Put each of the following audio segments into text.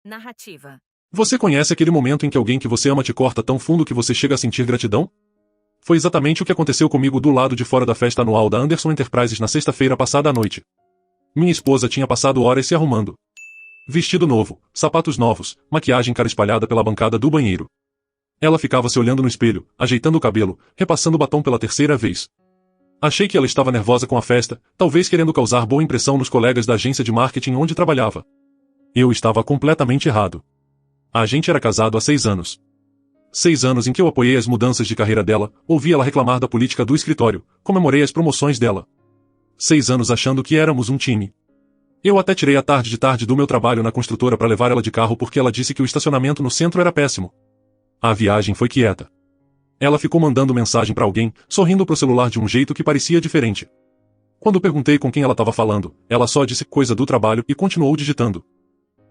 Narrativa. Você conhece aquele momento em que alguém que você ama te corta tão fundo que você chega a sentir gratidão? Foi exatamente o que aconteceu comigo do lado de fora da festa anual da Anderson Enterprises na sexta-feira passada à noite. Minha esposa tinha passado horas se arrumando. Vestido novo, sapatos novos, maquiagem cara espalhada pela bancada do banheiro. Ela ficava se olhando no espelho, ajeitando o cabelo, repassando o batom pela terceira vez. Achei que ela estava nervosa com a festa, talvez querendo causar boa impressão nos colegas da agência de marketing onde trabalhava. Eu estava completamente errado. A gente era casado há 6 anos. 6 anos em que eu apoiei as mudanças de carreira dela, ouvi ela reclamar da política do escritório, comemorei as promoções dela. 6 anos achando que éramos um time. Eu até tirei a tarde de tarde do meu trabalho na construtora para levar ela de carro porque ela disse que o estacionamento no centro era péssimo. A viagem foi quieta. Ela ficou mandando mensagem para alguém, sorrindo pro celular de um jeito que parecia diferente. Quando perguntei com quem ela estava falando, ela só disse coisa do trabalho e continuou digitando.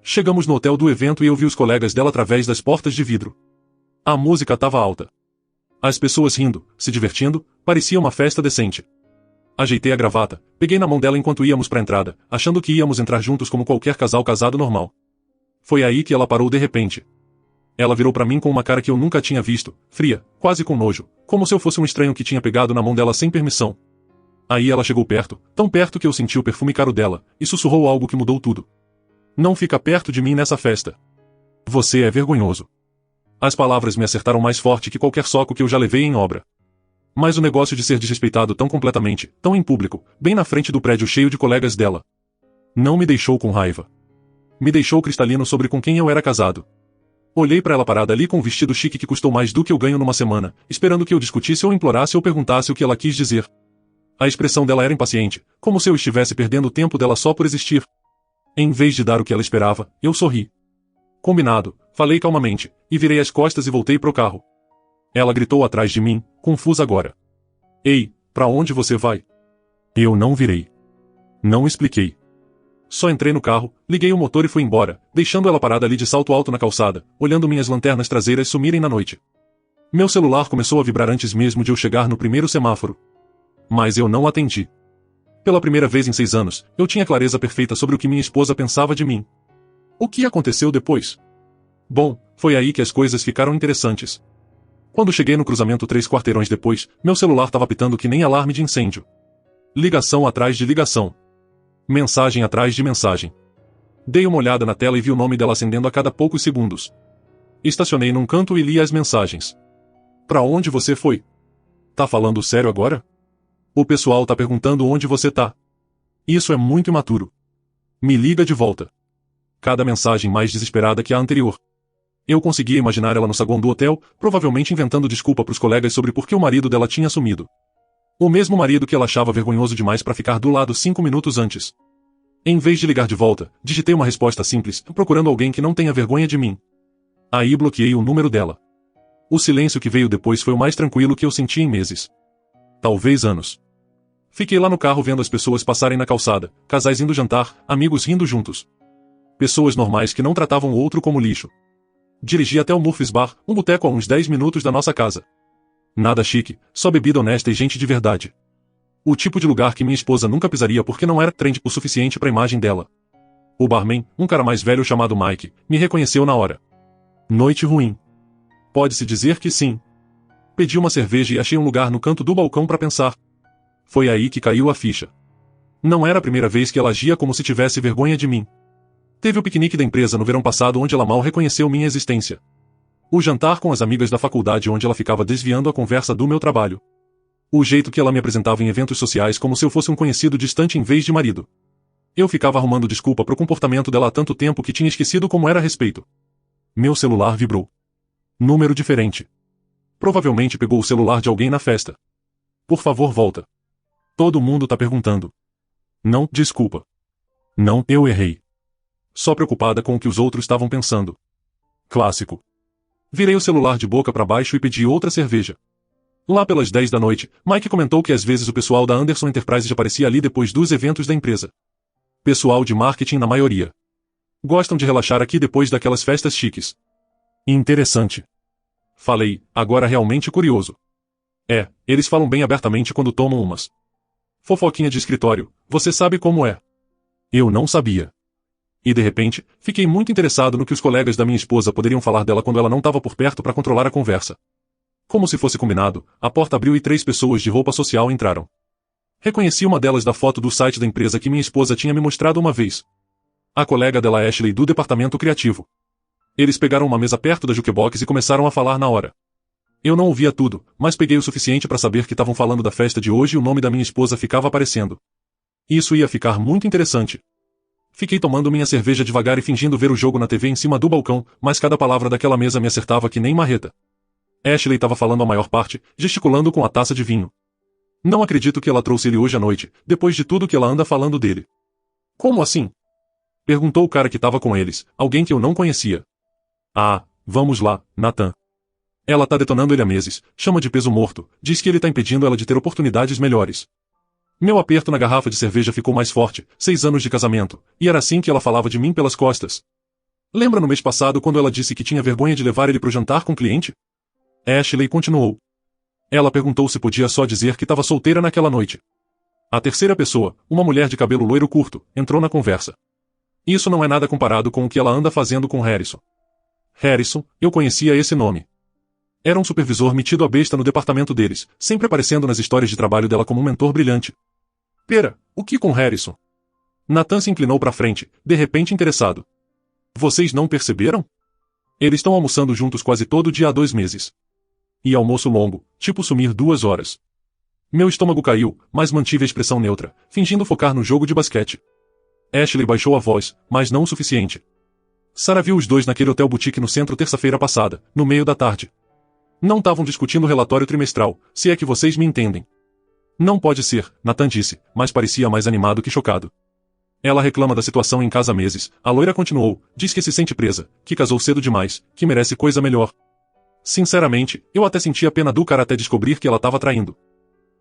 Chegamos no hotel do evento e eu vi os colegas dela através das portas de vidro. A música estava alta. As pessoas rindo, se divertindo, parecia uma festa decente. Ajeitei a gravata, peguei na mão dela enquanto íamos para a entrada, achando que íamos entrar juntos como qualquer casal casado normal. Foi aí que ela parou de repente. Ela virou para mim com uma cara que eu nunca tinha visto, fria, quase com nojo, como se eu fosse um estranho que tinha pegado na mão dela sem permissão. Aí ela chegou perto, tão perto que eu senti o perfume caro dela, e sussurrou algo que mudou tudo. Não fica perto de mim nessa festa. Você é vergonhoso. As palavras me acertaram mais forte que qualquer soco que eu já levei em obra. Mas o negócio de ser desrespeitado tão completamente, tão em público, bem na frente do prédio cheio de colegas dela, não me deixou com raiva. Me deixou cristalino sobre com quem eu era casado. Olhei para ela parada ali com um vestido chique que custou mais do que eu ganho numa semana, esperando que eu discutisse ou implorasse ou perguntasse o que ela quis dizer. A expressão dela era impaciente, como se eu estivesse perdendo o tempo dela só por existir. Em vez de dar o que ela esperava, eu sorri. Combinado, falei calmamente, e virei as costas e voltei pro carro. Ela gritou atrás de mim, confusa agora. Ei, pra onde você vai? Eu não virei. Não expliquei. Só entrei no carro, liguei o motor e fui embora, deixando ela parada ali de salto alto na calçada, olhando minhas lanternas traseiras sumirem na noite. Meu celular começou a vibrar antes mesmo de eu chegar no primeiro semáforo. Mas eu não atendi. Pela primeira vez em 6 anos, eu tinha clareza perfeita sobre o que minha esposa pensava de mim. O que aconteceu depois? Bom, foi aí que as coisas ficaram interessantes. Quando cheguei no cruzamento 3 quarteirões depois, meu celular estava apitando que nem alarme de incêndio. Ligação atrás de ligação. Mensagem atrás de mensagem. Dei uma olhada na tela e vi o nome dela acendendo a cada poucos segundos. Estacionei num canto e li as mensagens. Pra onde você foi? Tá falando sério agora? O pessoal tá perguntando onde você tá. Isso é muito imaturo. Me liga de volta. Cada mensagem mais desesperada que a anterior. Eu conseguia imaginar ela no saguão do hotel, provavelmente inventando desculpa pros colegas sobre por que o marido dela tinha sumido. O mesmo marido que ela achava vergonhoso demais para ficar do lado 5 minutos antes. Em vez de ligar de volta, digitei uma resposta simples, procurando alguém que não tenha vergonha de mim. Aí bloqueei o número dela. O silêncio que veio depois foi o mais tranquilo que eu senti em meses. Talvez anos. Fiquei lá no carro vendo as pessoas passarem na calçada, casais indo jantar, amigos rindo juntos. Pessoas normais que não tratavam o outro como lixo. Dirigi até o Murphy's Bar, um boteco a uns 10 minutos da nossa casa. Nada chique, só bebida honesta e gente de verdade. O tipo de lugar que minha esposa nunca pisaria porque não era trend o suficiente para a imagem dela. O barman, um cara mais velho chamado Mike, me reconheceu na hora. Noite ruim. Pode-se dizer que sim. Pedi uma cerveja e achei um lugar no canto do balcão para pensar. Foi aí que caiu a ficha. Não era a primeira vez que ela agia como se tivesse vergonha de mim. Teve o piquenique da empresa no verão passado onde ela mal reconheceu minha existência. O jantar com as amigas da faculdade onde ela ficava desviando a conversa do meu trabalho. O jeito que ela me apresentava em eventos sociais como se eu fosse um conhecido distante em vez de marido. Eu ficava arrumando desculpa pro comportamento dela há tanto tempo que tinha esquecido como era a respeito. Meu celular vibrou. Número diferente. Provavelmente pegou o celular de alguém na festa. Por favor, volta. Todo mundo tá perguntando. Não, desculpa. Não, eu errei. Só preocupada com o que os outros estavam pensando. Clássico. Virei o celular de boca para baixo e pedi outra cerveja. Lá pelas 10 da noite, Mike comentou que às vezes o pessoal da Anderson Enterprises aparecia ali depois dos eventos da empresa. Pessoal de marketing na maioria. Gostam de relaxar aqui depois daquelas festas chiques. Interessante. Falei, agora realmente curioso. Eles falam bem abertamente quando tomam umas. Fofoquinha de escritório, você sabe como é. Eu não sabia. E de repente, fiquei muito interessado no que os colegas da minha esposa poderiam falar dela quando ela não estava por perto para controlar a conversa. Como se fosse combinado, a porta abriu e 3 pessoas de roupa social entraram. Reconheci uma delas da foto do site da empresa que minha esposa tinha me mostrado uma vez. A colega dela Ashley do departamento criativo. Eles pegaram uma mesa perto da jukebox e começaram a falar na hora. Eu não ouvia tudo, mas peguei o suficiente para saber que estavam falando da festa de hoje e o nome da minha esposa ficava aparecendo. Isso ia ficar muito interessante. Fiquei tomando minha cerveja devagar e fingindo ver o jogo na TV em cima do balcão, mas cada palavra daquela mesa me acertava que nem marreta. Ashley estava falando a maior parte, gesticulando com a taça de vinho. Não acredito que ela trouxe ele hoje à noite, depois de tudo que ela anda falando dele. Como assim? Perguntou o cara que estava com eles, alguém que eu não conhecia. Ah, vamos lá, Nathan. Ela tá detonando ele há meses, chama de peso morto, diz que ele tá impedindo ela de ter oportunidades melhores. Meu aperto na garrafa de cerveja ficou mais forte, 6 anos de casamento, e era assim que ela falava de mim pelas costas. Lembra no mês passado quando ela disse que tinha vergonha de levar ele pro jantar com o cliente? Ashley continuou. Ela perguntou se podia só dizer que estava solteira naquela noite. A terceira pessoa, uma mulher de cabelo loiro curto, entrou na conversa. Isso não é nada comparado com o que ela anda fazendo com Harrison. Harrison, eu conhecia esse nome. Era um supervisor metido a besta no departamento deles, sempre aparecendo nas histórias de trabalho dela como um mentor brilhante. Pera, o que com Harrison? Nathan se inclinou para frente, de repente interessado. Vocês não perceberam? Eles estão almoçando juntos quase todo dia há 2 meses. E almoço longo, tipo sumir 2 horas. Meu estômago caiu, mas mantive a expressão neutra, fingindo focar no jogo de basquete. Ashley baixou a voz, mas não o suficiente. Sarah viu os dois naquele hotel boutique no centro terça-feira passada, no meio da tarde. Não estavam discutindo o relatório trimestral, se é que vocês me entendem. Não pode ser, Nathan disse, mas parecia mais animado que chocado. Ela reclama da situação em casa há meses, a loira continuou, diz que se sente presa, que casou cedo demais, que merece coisa melhor. Sinceramente, eu até sentia pena do cara até descobrir que ela estava traindo.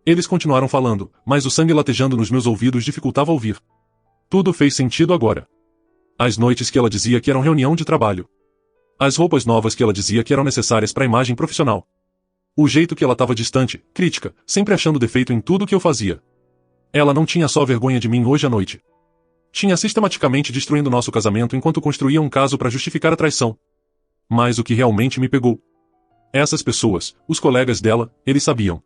Eles continuaram falando, mas o sangue latejando nos meus ouvidos dificultava ouvir. Tudo fez sentido agora. As noites que ela dizia que eram reunião de trabalho. As roupas novas que ela dizia que eram necessárias para a imagem profissional. O jeito que ela estava distante, crítica, sempre achando defeito em tudo que eu fazia. Ela não tinha só vergonha de mim hoje à noite. Tinha sistematicamente destruindo nosso casamento enquanto construía um caso para justificar a traição. Mas o que realmente me pegou. Essas pessoas, os colegas dela, eles sabiam.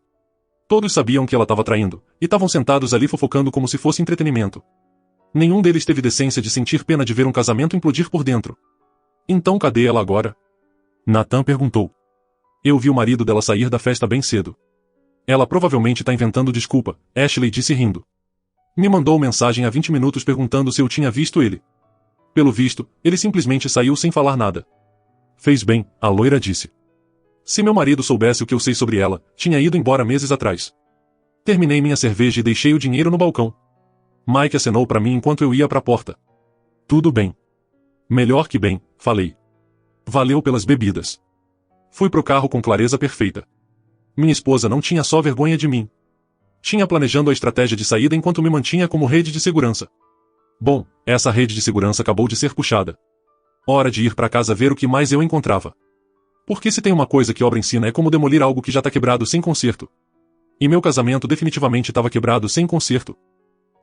Todos sabiam que ela estava traindo, e estavam sentados ali fofocando como se fosse entretenimento. Nenhum deles teve decência de sentir pena de ver um casamento implodir por dentro. Então cadê ela agora? Nathan perguntou. Eu vi o marido dela sair da festa bem cedo. Ela provavelmente tá inventando desculpa, Ashley disse rindo. Me mandou mensagem há 20 minutos perguntando se eu tinha visto ele. Pelo visto, ele simplesmente saiu sem falar nada. Fez bem, a loira disse. Se meu marido soubesse o que eu sei sobre ela, tinha ido embora meses atrás. Terminei minha cerveja e deixei o dinheiro no balcão. Mike acenou para mim enquanto eu ia para a porta. Tudo bem. Melhor que bem, falei. Valeu pelas bebidas. Fui pro carro com clareza perfeita. Minha esposa não tinha só vergonha de mim. Tinha planejando a estratégia de saída enquanto me mantinha como rede de segurança. Bom, essa rede de segurança acabou de ser puxada. Hora de ir para casa ver o que mais eu encontrava. Porque se tem uma coisa que obra ensina é como demolir algo que já tá quebrado sem conserto. E meu casamento definitivamente estava quebrado sem conserto.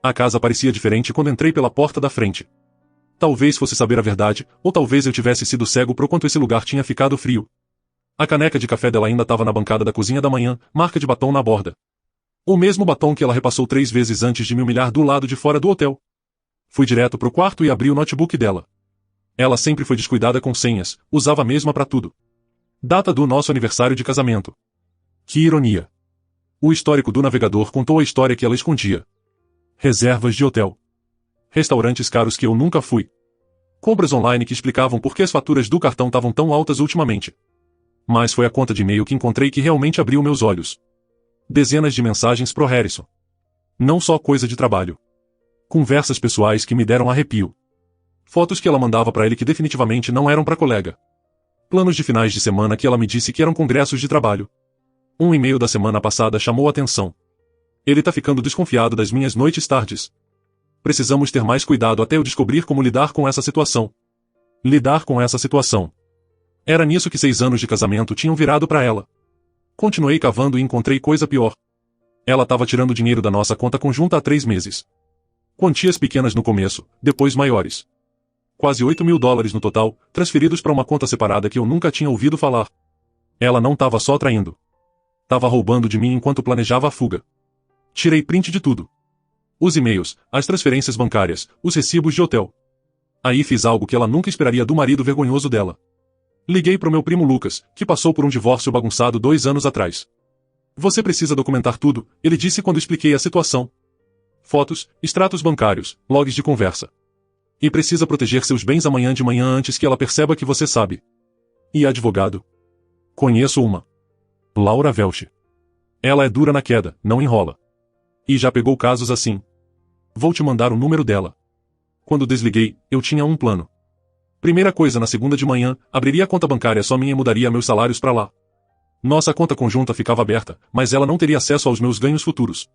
A casa parecia diferente quando entrei pela porta da frente. Talvez fosse saber a verdade, ou talvez eu tivesse sido cego pro quanto esse lugar tinha ficado frio. A caneca de café dela ainda estava na bancada da cozinha da manhã, marca de batom na borda. O mesmo batom que ela repassou 3 vezes antes de me humilhar do lado de fora do hotel. Fui direto pro quarto e abri o notebook dela. Ela sempre foi descuidada com senhas, usava a mesma pra tudo. Data do nosso aniversário de casamento. Que ironia. O histórico do navegador contou a história que ela escondia. Reservas de hotel. Restaurantes caros que eu nunca fui. Compras online que explicavam por que as faturas do cartão estavam tão altas ultimamente. Mas foi a conta de e-mail que encontrei que realmente abriu meus olhos. Dezenas de mensagens pro Harrison. Não só coisa de trabalho. Conversas pessoais que me deram arrepio. Fotos que ela mandava pra ele que definitivamente não eram pra colega. Planos de finais de semana que ela me disse que eram congressos de trabalho. Um e-mail da semana passada chamou a atenção. Ele tá ficando desconfiado das minhas noites tardes. Precisamos ter mais cuidado até eu descobrir como lidar com essa situação. Lidar com essa situação. Era nisso que 6 anos de casamento tinham virado pra ela. Continuei cavando e encontrei coisa pior. Ela estava tirando dinheiro da nossa conta conjunta há 3 meses. Quantias pequenas no começo, depois maiores. Quase $8.000 no total, transferidos para uma conta separada que eu nunca tinha ouvido falar. Ela não estava só traindo. Tava roubando de mim enquanto planejava a fuga. Tirei print de tudo. Os e-mails, as transferências bancárias, os recibos de hotel. Aí fiz algo que ela nunca esperaria do marido vergonhoso dela. Liguei pro meu primo Lucas, que passou por um divórcio bagunçado 2 anos atrás. Você precisa documentar tudo, ele disse quando expliquei a situação. Fotos, extratos bancários, logs de conversa. E precisa proteger seus bens amanhã de manhã antes que ela perceba que você sabe. E advogado? Conheço uma. Laura Welch. Ela é dura na queda, não enrola. E já pegou casos assim. Vou te mandar o número dela. Quando desliguei, eu tinha um plano. Primeira coisa, na segunda de manhã, abriria a conta bancária só minha e mudaria meus salários para lá. Nossa conta conjunta ficava aberta, mas ela não teria acesso aos meus ganhos futuros.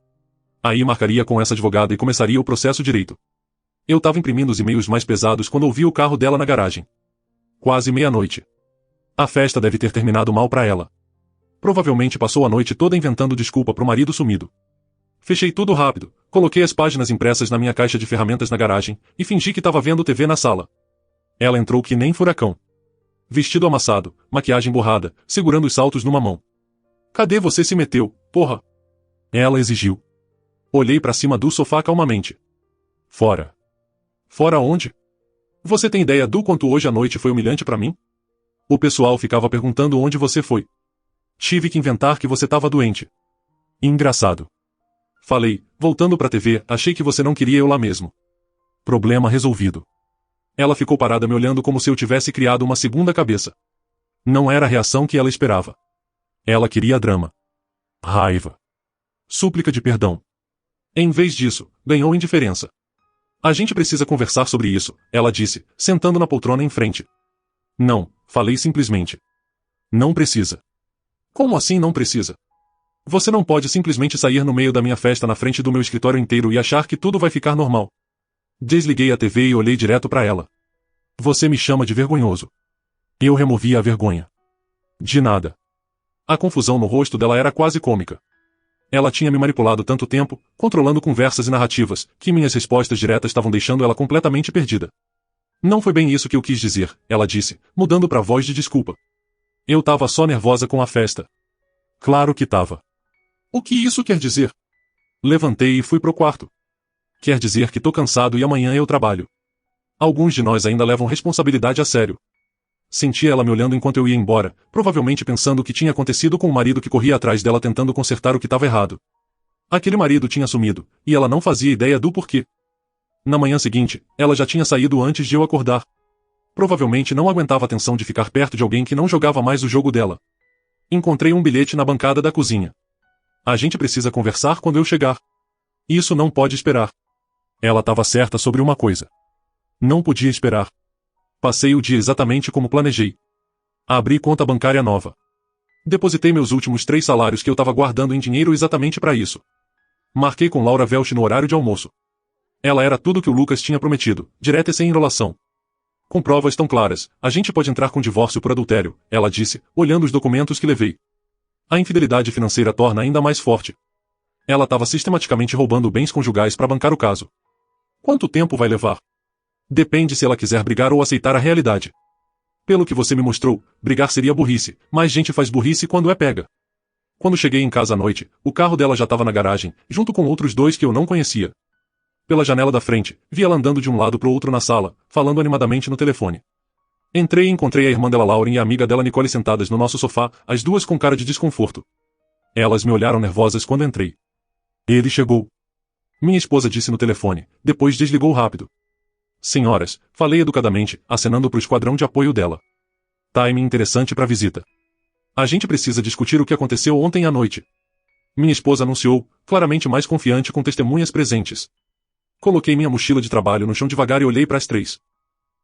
Aí marcaria com essa advogada e começaria o processo direito. Eu tava imprimindo os e-mails mais pesados quando ouvi o carro dela na garagem. Quase meia-noite. A festa deve ter terminado mal para ela. Provavelmente passou a noite toda inventando desculpa pro marido sumido. Fechei tudo rápido, coloquei as páginas impressas na minha caixa de ferramentas na garagem e fingi que tava vendo TV na sala. Ela entrou que nem furacão. Vestido amassado, maquiagem borrada, segurando os saltos numa mão. Cadê você se meteu, porra? Ela exigiu. Olhei pra cima do sofá calmamente. Fora. Fora onde? Você tem ideia do quanto hoje à noite foi humilhante pra mim? O pessoal ficava perguntando onde você foi. Tive que inventar que você tava doente. Engraçado. Falei, voltando pra TV, achei que você não queria eu lá mesmo. Problema resolvido. Ela ficou parada me olhando como se eu tivesse criado uma segunda cabeça. Não era a reação que ela esperava. Ela queria drama. Raiva. Súplica de perdão. Em vez disso, ganhou indiferença. A gente precisa conversar sobre isso, ela disse, sentando na poltrona em frente. Não, falei simplesmente. Não precisa. Como assim não precisa? Você não pode simplesmente sair no meio da minha festa na frente do meu escritório inteiro e achar que tudo vai ficar normal. Desliguei a TV e olhei direto para ela. Você me chama de vergonhoso. Eu removi a vergonha. De nada. A confusão no rosto dela era quase cômica. Ela tinha me manipulado tanto tempo, controlando conversas e narrativas, que minhas respostas diretas estavam deixando ela completamente perdida. Não foi bem isso que eu quis dizer, ela disse, mudando para voz de desculpa. Eu tava só nervosa com a festa. Claro que tava. O que isso quer dizer? Levantei e fui pro quarto. Quer dizer que tô cansado e amanhã eu trabalho. Alguns de nós ainda levam responsabilidade a sério. Senti ela me olhando enquanto eu ia embora, provavelmente pensando o que tinha acontecido com o marido que corria atrás dela tentando consertar o que estava errado. Aquele marido tinha sumido, e ela não fazia ideia do porquê. Na manhã seguinte, ela já tinha saído antes de eu acordar. Provavelmente não aguentava a tensão de ficar perto de alguém que não jogava mais o jogo dela. Encontrei um bilhete na bancada da cozinha. A gente precisa conversar quando eu chegar. Isso não pode esperar. Ela estava certa sobre uma coisa. Não podia esperar. Passei o dia exatamente como planejei. Abri conta bancária nova. Depositei meus últimos 3 salários que eu estava guardando em dinheiro exatamente para isso. Marquei com Laura Welch no horário de almoço. Ela era tudo que o Lucas tinha prometido, direta e sem enrolação. Com provas tão claras, a gente pode entrar com divórcio por adultério, ela disse, olhando os documentos que levei. A infidelidade financeira torna ainda mais forte. Ela estava sistematicamente roubando bens conjugais para bancar o caso. Quanto tempo vai levar? Depende se ela quiser brigar ou aceitar a realidade. Pelo que você me mostrou, brigar seria burrice, mas gente faz burrice quando é pega. Quando cheguei em casa à noite, o carro dela já estava na garagem, junto com outros 2 que eu não conhecia. Pela janela da frente, vi ela andando de um lado pro outro na sala, falando animadamente no telefone. Entrei e encontrei a irmã dela Lauren e a amiga dela Nicole sentadas no nosso sofá, as duas com cara de desconforto. Elas me olharam nervosas quando entrei. Ele chegou. Minha esposa disse no telefone, depois desligou rápido. Senhoras, falei educadamente, acenando pro esquadrão de apoio dela. Timing interessante pra visita. A gente precisa discutir o que aconteceu ontem à noite. Minha esposa anunciou, claramente mais confiante com testemunhas presentes. Coloquei minha mochila de trabalho no chão devagar e olhei para as 3.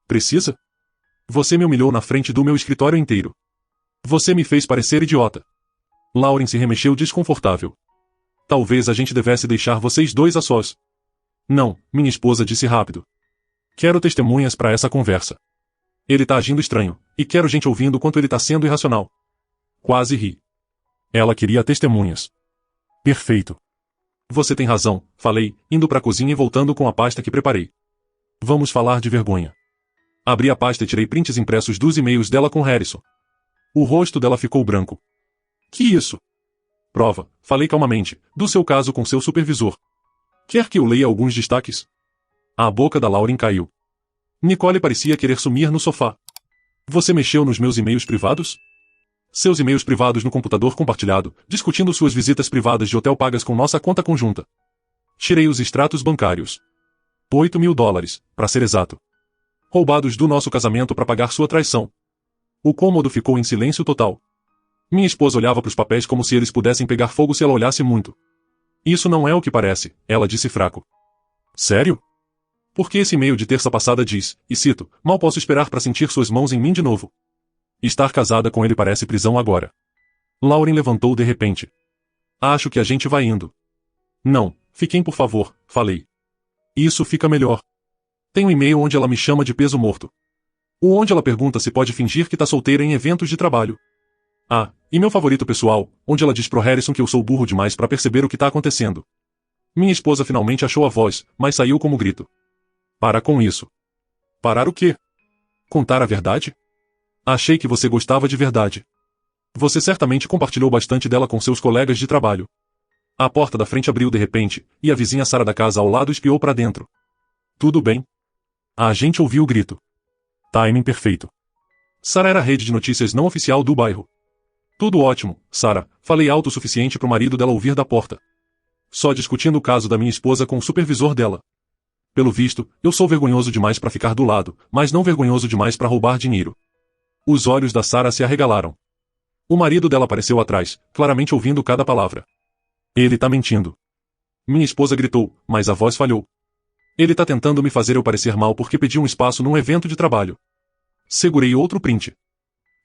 Precisa? Você me humilhou na frente do meu escritório inteiro. Você me fez parecer idiota. Lauren se remexeu desconfortável. Talvez a gente devesse deixar vocês 2 a sós. Não, minha esposa disse rápido. Quero testemunhas para essa conversa. Ele tá agindo estranho, e quero gente ouvindo quanto ele tá sendo irracional. Quase ri. Ela queria testemunhas. Perfeito. Você tem razão, falei, indo para a cozinha e voltando com a pasta que preparei. Vamos falar de vergonha. Abri a pasta e tirei prints impressos dos e-mails dela com Harrison. O rosto dela ficou branco. Que isso? Prova, falei calmamente, do seu caso com seu supervisor. Quer que eu leia alguns destaques? A boca da Lauren caiu. Nicole parecia querer sumir no sofá. Você mexeu nos meus e-mails privados? Seus e-mails privados no computador compartilhado, discutindo suas visitas privadas de hotel pagas com nossa conta conjunta. Tirei os extratos bancários. $8.000, para ser exato. Roubados do nosso casamento para pagar sua traição. O cômodo ficou em silêncio total. Minha esposa olhava para os papéis como se eles pudessem pegar fogo se ela olhasse muito. Isso não é o que parece, ela disse fraco. Sério? Porque esse e-mail de terça passada diz, e cito, mal posso esperar para sentir suas mãos em mim de novo. Estar casada com ele parece prisão agora. Lauren levantou de repente. Acho que a gente vai indo. Não, fiquem por favor, falei. Isso fica melhor. Tem um e-mail onde ela me chama de peso morto. O onde ela pergunta se pode fingir que tá solteira em eventos de trabalho. Ah, e meu favorito pessoal, onde ela diz pro Harrison que eu sou burro demais para perceber o que tá acontecendo. Minha esposa finalmente achou a voz, mas saiu como grito. Para com isso. Parar o quê? Contar a verdade? Achei que você gostava de verdade. Você certamente compartilhou bastante dela com seus colegas de trabalho. A porta da frente abriu de repente, e a vizinha Sara da casa ao lado espiou para dentro. Tudo bem? A gente ouviu o grito. Timing perfeito. Sara era a rede de notícias não oficial do bairro. Tudo ótimo, Sara, falei alto o suficiente para o marido dela ouvir da porta. Só discutindo o caso da minha esposa com o supervisor dela. Pelo visto, eu sou vergonhoso demais para ficar do lado, mas não vergonhoso demais para roubar dinheiro. Os olhos da Sara se arregalaram. O marido dela apareceu atrás, claramente ouvindo cada palavra. Ele tá mentindo. Minha esposa gritou, mas a voz falhou. Ele tá tentando me fazer eu parecer mal porque pedi um espaço num evento de trabalho. Segurei outro print.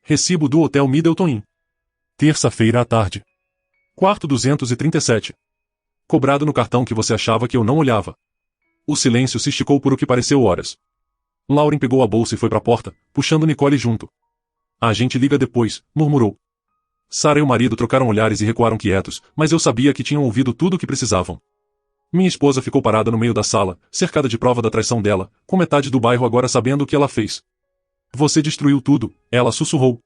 Recibo do Hotel Middleton Inn. Terça-feira à tarde. Quarto 237. Cobrado no cartão que você achava que eu não olhava. O silêncio se esticou por o que pareceu horas. Lauren pegou a bolsa e foi para a porta, puxando Nicole junto. A gente liga depois, murmurou. Sara e o marido trocaram olhares e recuaram quietos, mas eu sabia que tinham ouvido tudo o que precisavam. Minha esposa ficou parada no meio da sala, cercada de prova da traição dela, com metade do bairro agora sabendo o que ela fez. Você destruiu tudo, ela sussurrou.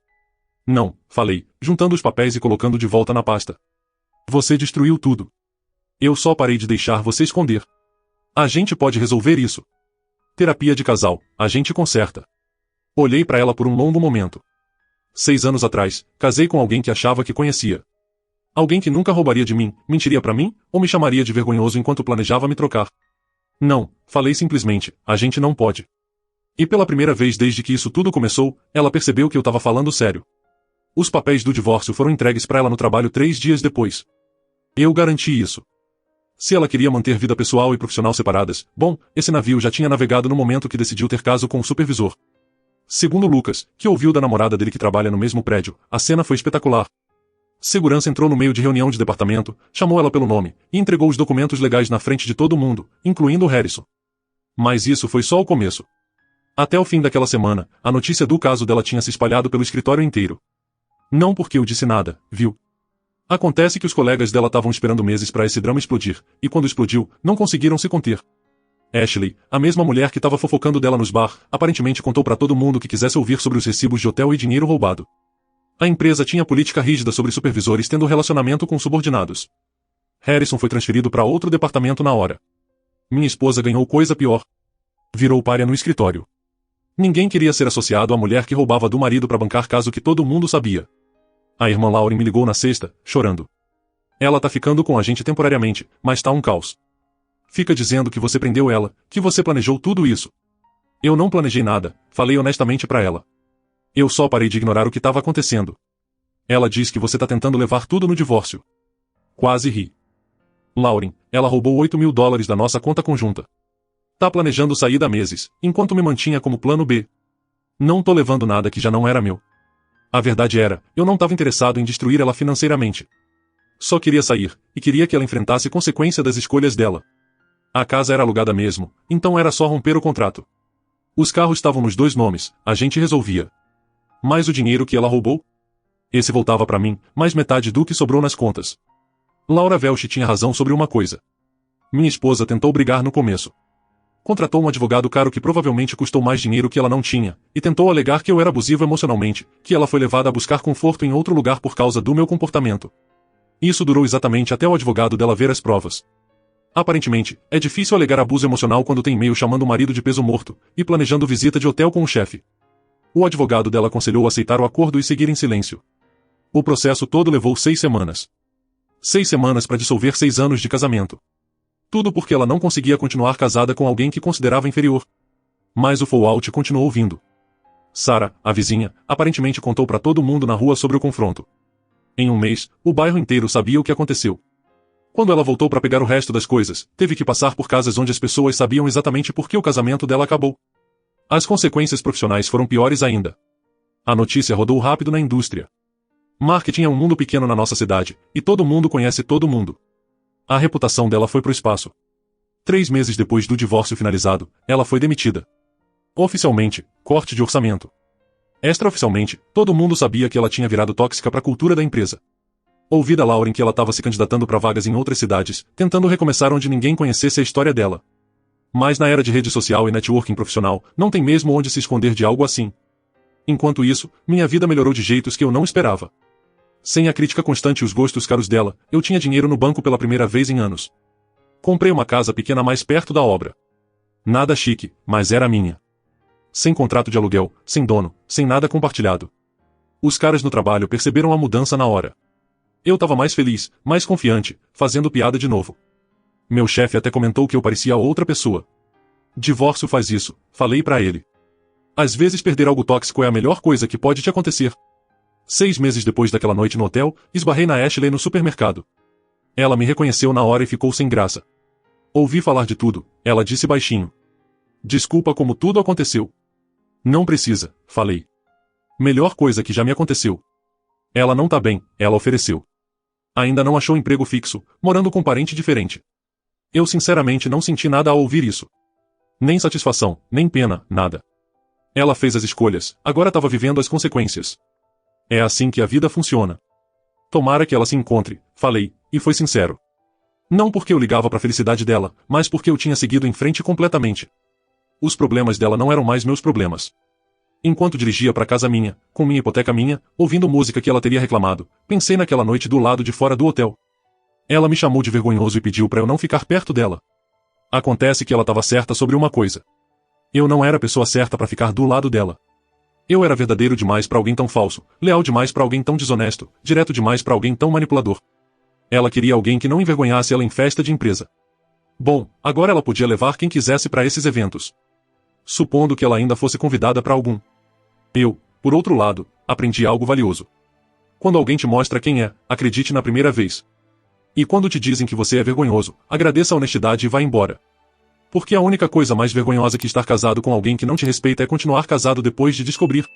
Não, falei, juntando os papéis e colocando de volta na pasta. Você destruiu tudo. Eu só parei de deixar você esconder. A gente pode resolver isso. Terapia de casal, a gente conserta. Olhei para ela por um longo momento. 6 anos atrás, casei com alguém que achava que conhecia. Alguém que nunca roubaria de mim, mentiria para mim, ou me chamaria de vergonhoso enquanto planejava me trocar. Não, falei simplesmente, a gente não pode. E pela primeira vez desde que isso tudo começou, ela percebeu que eu estava falando sério. Os papéis do divórcio foram entregues para ela no trabalho 3 dias depois. Eu garanti isso. Se ela queria manter vida pessoal e profissional separadas, bom, esse navio já tinha navegado no momento que decidiu ter caso com o supervisor. Segundo Lucas, que ouviu da namorada dele que trabalha no mesmo prédio, a cena foi espetacular. Segurança entrou no meio de reunião de departamento, chamou ela pelo nome, e entregou os documentos legais na frente de todo mundo, incluindo o Harrison. Mas isso foi só o começo. Até o fim daquela semana, a notícia do caso dela tinha se espalhado pelo escritório inteiro. Não porque eu disse nada, viu? Acontece que os colegas dela estavam esperando meses para esse drama explodir, e quando explodiu, não conseguiram se conter. Ashley, a mesma mulher que estava fofocando dela nos bar, aparentemente contou para todo mundo que quisesse ouvir sobre os recibos de hotel e dinheiro roubado. A empresa tinha política rígida sobre supervisores tendo relacionamento com subordinados. Harrison foi transferido para outro departamento na hora. Minha esposa ganhou coisa pior. Virou pária no escritório. Ninguém queria ser associado à mulher que roubava do marido para bancar caso que todo mundo sabia. A irmã Lauren me ligou na sexta, chorando. Ela tá ficando com a gente temporariamente, mas tá um caos. Fica dizendo que você prendeu ela, que você planejou tudo isso. Eu não planejei nada, falei honestamente para ela. Eu só parei de ignorar o que estava acontecendo. Ela diz que você tá tentando levar tudo no divórcio. Quase ri. Lauren, ela roubou $8.000 da nossa conta conjunta. Tá planejando sair há meses, enquanto me mantinha como plano B. Não tô levando nada que já não era meu. A verdade era, eu não estava interessado em destruir ela financeiramente. Só queria sair, e queria que ela enfrentasse consequência das escolhas dela. A casa era alugada mesmo, então era só romper o contrato. Os carros estavam nos 2 nomes, a gente resolvia. Mas o dinheiro que ela roubou? Esse voltava para mim, mais metade do que sobrou nas contas. Laura Welch tinha razão sobre uma coisa. Minha esposa tentou brigar no começo. Contratou um advogado caro que provavelmente custou mais dinheiro que ela não tinha, e tentou alegar que eu era abusivo emocionalmente, que ela foi levada a buscar conforto em outro lugar por causa do meu comportamento. Isso durou exatamente até o advogado dela ver as provas. Aparentemente, é difícil alegar abuso emocional quando tem e-mail chamando o marido de peso morto, e planejando visita de hotel com o chefe. O advogado dela aconselhou aceitar o acordo e seguir em silêncio. O processo todo levou 6 semanas. 6 semanas para dissolver 6 anos de casamento. Tudo porque ela não conseguia continuar casada com alguém que considerava inferior. Mas o fallout continuou vindo. Sarah, a vizinha, aparentemente contou para todo mundo na rua sobre o confronto. Em um mês, o bairro inteiro sabia o que aconteceu. Quando ela voltou para pegar o resto das coisas, teve que passar por casas onde as pessoas sabiam exatamente por que o casamento dela acabou. As consequências profissionais foram piores ainda. A notícia rodou rápido na indústria. Marketing é um mundo pequeno na nossa cidade, e todo mundo conhece todo mundo. A reputação dela foi pro espaço. 3 meses depois do divórcio finalizado, ela foi demitida. Oficialmente, corte de orçamento. Extraoficialmente, todo mundo sabia que ela tinha virado tóxica para a cultura da empresa. Ouvi da Lauren que ela estava se candidatando para vagas em outras cidades, tentando recomeçar onde ninguém conhecesse a história dela. Mas na era de rede social e networking profissional, não tem mesmo onde se esconder de algo assim. Enquanto isso, minha vida melhorou de jeitos que eu não esperava. Sem a crítica constante e os gostos caros dela, eu tinha dinheiro no banco pela primeira vez em anos. Comprei uma casa pequena mais perto da obra. Nada chique, mas era minha. Sem contrato de aluguel, sem dono, sem nada compartilhado. Os caras no trabalho perceberam a mudança na hora. Eu tava mais feliz, mais confiante, fazendo piada de novo. Meu chefe até comentou que eu parecia outra pessoa. Divórcio faz isso, falei pra ele. Às vezes perder algo tóxico é a melhor coisa que pode te acontecer. 6 meses depois daquela noite no hotel, esbarrei na Ashley no supermercado. Ela me reconheceu na hora e ficou sem graça. Ouvi falar de tudo, ela disse baixinho. Desculpa como tudo aconteceu. Não precisa, falei. Melhor coisa que já me aconteceu. Ela não tá bem, ela ofereceu. Ainda não achou emprego fixo, morando com parente diferente. Eu sinceramente não senti nada ao ouvir isso. Nem satisfação, nem pena, nada. Ela fez as escolhas, agora estava vivendo as consequências. É assim que a vida funciona. Tomara que ela se encontre, falei, e foi sincero. Não porque eu ligava para a felicidade dela, mas porque eu tinha seguido em frente completamente. Os problemas dela não eram mais meus problemas. Enquanto dirigia para casa minha, com minha hipoteca minha, ouvindo música que ela teria reclamado, pensei naquela noite do lado de fora do hotel. Ela me chamou de vergonhoso e pediu para eu não ficar perto dela. Acontece que ela estava certa sobre uma coisa. Eu não era a pessoa certa para ficar do lado dela. Eu era verdadeiro demais para alguém tão falso, leal demais para alguém tão desonesto, direto demais para alguém tão manipulador. Ela queria alguém que não envergonhasse ela em festa de empresa. Bom, agora ela podia levar quem quisesse para esses eventos. Supondo que ela ainda fosse convidada para algum. Eu, por outro lado, aprendi algo valioso. Quando alguém te mostra quem é, acredite na primeira vez. E quando te dizem que você é vergonhoso, agradeça a honestidade e vá embora. Porque a única coisa mais vergonhosa que estar casado com alguém que não te respeita é continuar casado depois de descobrir